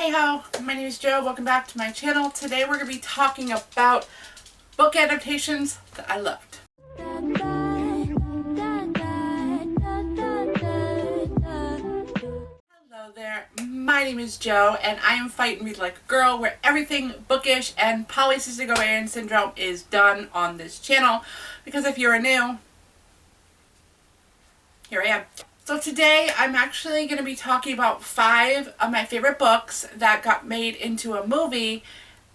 Hey ho, my name is Jo. Welcome back to my channel. Today we're going to be talking about book adaptations that I loved. Hello there, my name is Jo and I am Fight and Read Like a Girl, where everything bookish and polycystic ovarian syndrome is done on this channel. Because if you're new, here I am. So today I'm actually going to be talking about 5 of my favorite books that got made into a movie,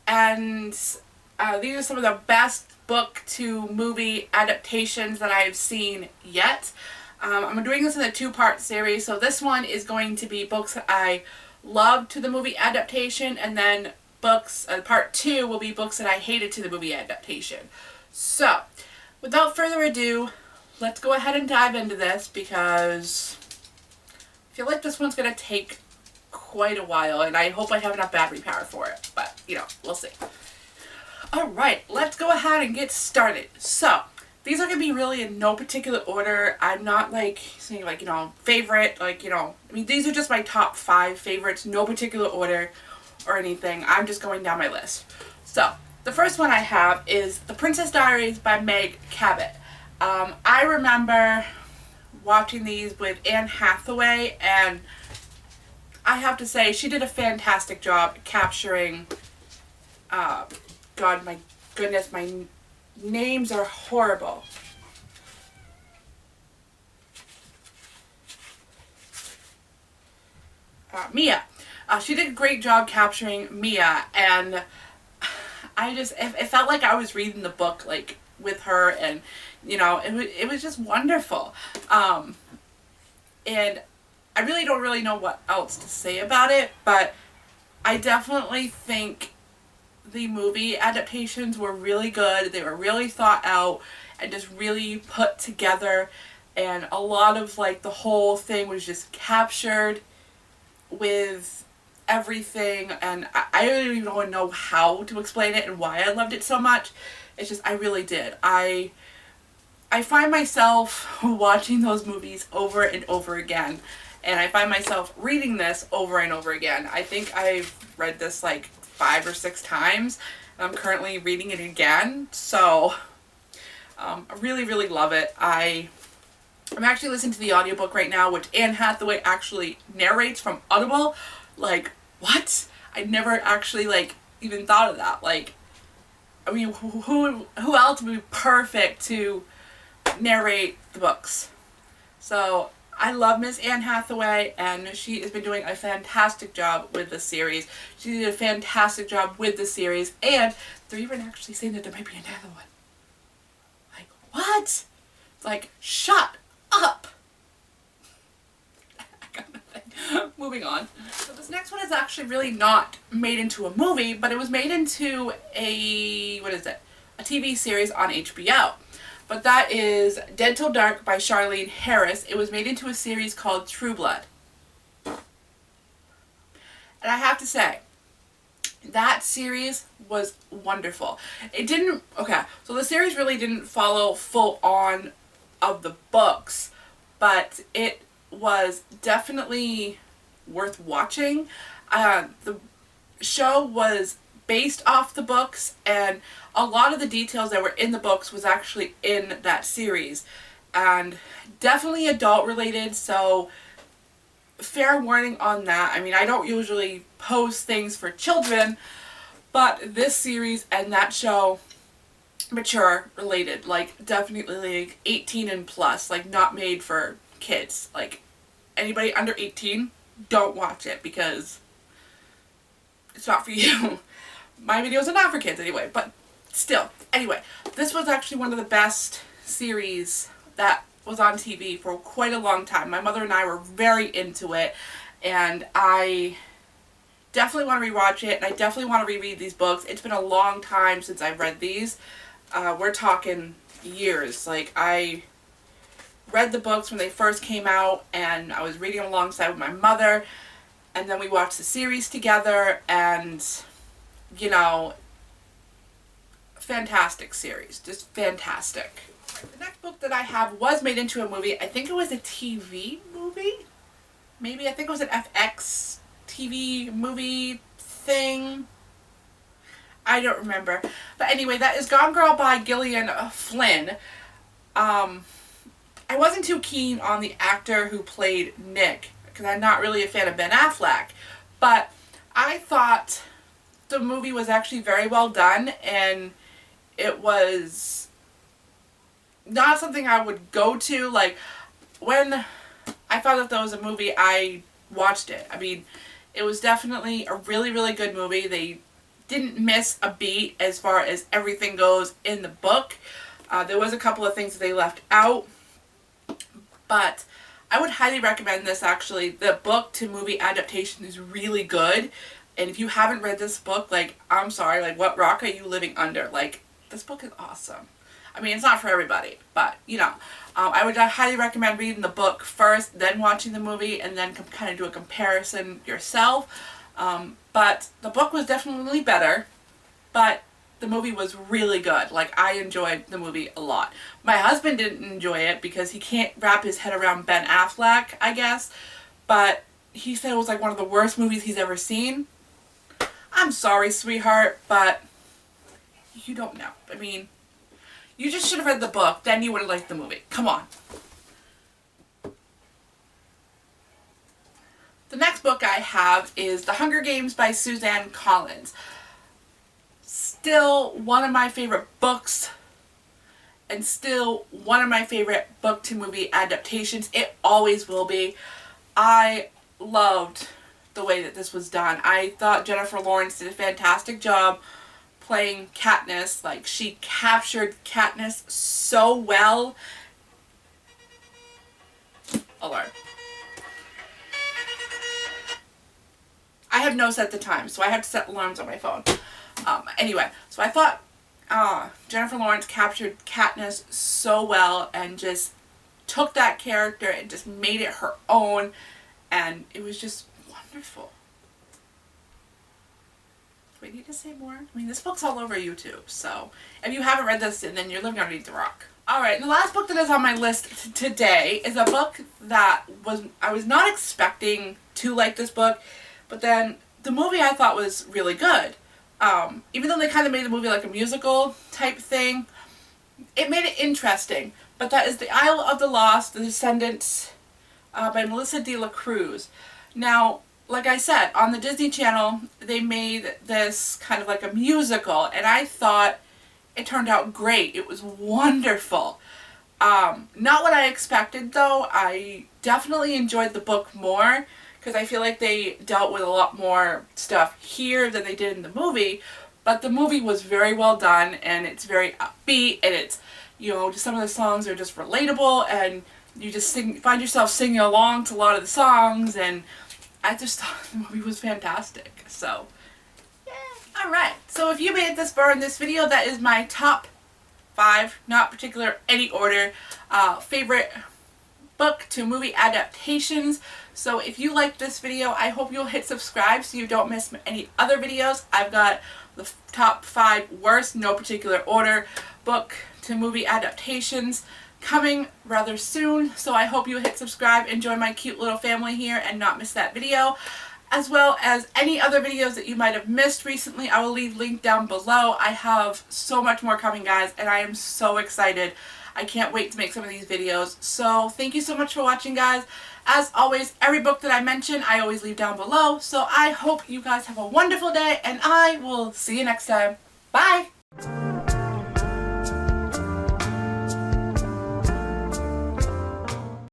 and these are some of the best book to movie adaptations that I've seen yet. I'm doing this in a 2-part series, so this one is going to be books that I loved to the movie adaptation, and then books, part 2 will be books that I hated to the movie adaptation. So, without further ado, let's go ahead and dive into this, because I feel like this one's going to take quite a while, and I hope I have enough battery power for it, but, you know, we'll see. Alright, let's go ahead and get started. So, these are going to be really in no particular order. I'm not, like, saying, like, you know, favorite, like, you know, I mean, these are just my top 5 favorites, no particular order or anything. I'm just going down my list. So, the first one I have is The Princess Diaries by Meg Cabot. I remember watching these with Anne Hathaway, and I have to say she did a fantastic job capturing, God, my goodness, my names are horrible. Mia. She did a great job capturing Mia, and it felt like I was reading the book, like, with her, and you know, it was just wonderful. And I really don't know what else to say about it, but I definitely think the movie adaptations were really good. They were really thought out and just really put together, and a lot of, like, the whole thing was just captured with everything, and I don't even know how to explain it and why I loved it so much. It's just, I really did. I find myself watching those movies over and over again, and I find myself reading this over and over again. I think I've read this like 5 or 6 times, and I'm currently reading it again, so I really love it. I'm actually listening to the audiobook right now, which Anne Hathaway actually narrates from Audible. Like, what? I never actually, like, even thought of that. Like, I mean, who else would be perfect to narrate the books? So, I love Miss Anne Hathaway, and she has been doing a fantastic job with the series. She did a fantastic job with the series, and they're even actually saying that there might be another one. Like, what? It's like, shut up! I got nothing. Moving on. So this next one is actually really not made into a movie, but it was made into a, a TV series on HBO. But that is Dead Till Dark by Charlene Harris. It was made into a series called True Blood. And I have to say, that series was wonderful. It didn't, okay, so the series really didn't follow full on of the books, but it was definitely worth watching. The show was based off the books, and a lot of the details that were in the books was actually in that series, and definitely adult related, so fair warning on that. I mean, I don't usually post things for children, but this series and that show, mature related, like definitely like 18 and plus, like not made for kids. Like, anybody under 18, don't watch it, because it's not for you. My videos are not for kids anyway, but still. Anyway, this was actually one of the best series that was on TV for quite a long time. My mother and I were very into it, and I definitely want to rewatch it, and I definitely want to reread these books. It's been a long time since I've read these. We're talking years. Like, I read the books when they first came out, and I was reading them alongside with my mother, and then we watched the series together, and, you know, fantastic series. Just fantastic. The next book that I have was made into a movie. I think it was a TV movie? Maybe. I think it was an FX TV movie thing. I don't remember. But anyway, that is Gone Girl by Gillian Flynn. I wasn't too keen on the actor who played Nick, because I'm not really a fan of Ben Affleck. But I thought the movie was actually very well done, and it was not something I would go to. Like, when I found out there was a movie, I watched it. I mean, it was definitely a really, really good movie. They didn't miss a beat as far as everything goes in the book. There was a couple of things that they left out, but I would highly recommend this actually. The book to movie adaptation is really good, and if you haven't read this book, like, I'm sorry, like, what rock are you living under? Like, this book is awesome. I mean, it's not for everybody, but, you know, I would highly recommend reading the book first, then watching the movie, and then kind of do a comparison yourself. But the book was definitely better, but the movie was really good. Like, I enjoyed the movie a lot. My husband didn't enjoy it because he can't wrap his head around Ben Affleck, I guess, but he said it was like one of the worst movies he's ever seen. I'm sorry, sweetheart, but you don't know. I mean, you just should have read the book, then you would have liked the movie. Come on. The next book I have is The Hunger Games by Suzanne Collins. Still one of my favorite books, and still one of my favorite book to movie adaptations. It always will be. I loved the way that this was done. I thought Jennifer Lawrence did a fantastic job playing Katniss. Like, she captured Katniss so well. Alert. I have no set the time, so I have to set alarms on my phone. Anyway, so I thought Jennifer Lawrence captured Katniss so well and just took that character and just made it her own, and it was just wonderful. Do I need to say more? I mean, this book's all over YouTube, so if you haven't read this, then you're living underneath the rock. Alright, the last book that is on my list today is a book that I was not expecting to like this book, but then the movie I thought was really good. Even though they kind of made the movie like a musical type thing, it made it interesting. But that is The Isle of the Lost, The Descendants by Melissa de la Cruz. Now, like I said, on the Disney Channel, they made this kind of like a musical, and I thought it turned out great. It was wonderful. Not what I expected, though. I definitely enjoyed the book more, because I feel like they dealt with a lot more stuff here than they did in the movie. But the movie was very well done, and it's very upbeat, and it's, you know, just some of the songs are just relatable, and you just find yourself singing along to a lot of the songs, and I just thought the movie was fantastic. So, yeah. Alright, so if you made it this far in this video, that is my top 5, not particular any order, favorite book to movie adaptations. So if you liked this video, I hope you'll hit subscribe so you don't miss any other videos. I've got the top 5 worst, no particular order, book to movie adaptations coming rather soon. So I hope you hit subscribe and join my cute little family here and not miss that video. As well as any other videos that you might have missed recently, I will leave link down below. I have so much more coming, guys, and I am so excited. I can't wait to make some of these videos. So thank you so much for watching, guys. As always, every book that I mention, I always leave down below. So I hope you guys have a wonderful day, and I will see you next time. Bye!